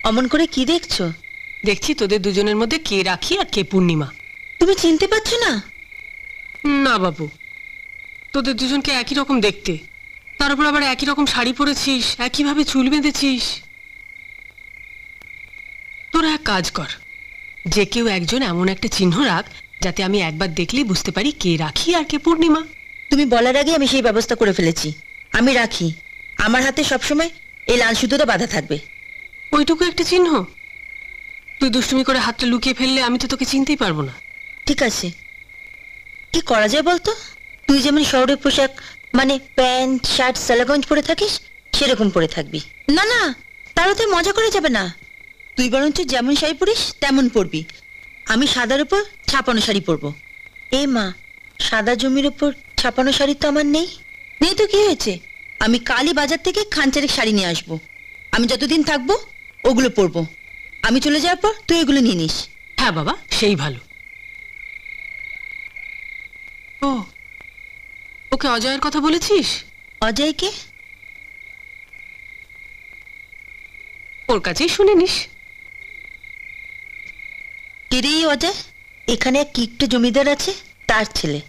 অমন করে কি দেখছো? দেখছি তোদের দুজনের মধ্যে কে রাখি আর কে পূর্ণিমা। তুমি চিনতে পারছো না? না বাবু, তোদের দুজনকে একই রকম দেখতে, তার উপর আবার একই রকম শাড়ি পরেছিস, একইভাবে চুল বেঁধেছিস। তোরা এক কাজ কর, যে কেউ একজন এমন একটা চিহ্ন রাখ যাতে আমি একবার দেখলেই বুঝতে পারি কে রাখি আর কে পূর্ণিমা। তুমি বলার আগে আমি সেই ব্যবস্থা করে ফেলেছি। আমি রাখি, আমার হাতে সবসময় এই লাল সুতোটা বাঁধা থাকবে। ওইটুকু একটা চিহ্ন? তুই দুষ্টুমি করে হাতটা লুকিয়ে ফেললে আমি তো তোকে চিনতেই পারবো না। ঠিক আছে, কি করা যায় বলতো? তুই যেমন শহরের পোশাক মানে প্যান্ট শার্ট সালাগঞ্জ পরে থাকিস সেরকম পরে থাকবি। না না, তাহলে তুই মজা করে যাবে না। তুই বরঞ্চ যেমন শাড়ি পরিস তেমন পরবি। আমি সাদার উপর ছাপানো শাড়ি পরবো। এ মা, সাদা জমির উপর ছাপানো শাড়ি তো আমার নেই। নেই তো কি হয়েছে, আমি কালই বাজার থেকে খানচারেক শাড়ি নিয়ে আসবো। আমি যতদিন থাকবো ওগুলো পরবো। আমি চলে যাওয়ার পর তুই এগুলো নিয়ে নিস। হ্যাঁ বাবা, সেই ভালো। ও, ওকে অজয়ের কথা বলেছিস? অজয়কে? ওর কাছেই শুনে নিস। কে রে এই অজয়? এখানে এক কিকটে জমিদার আছে, তার ছেলে।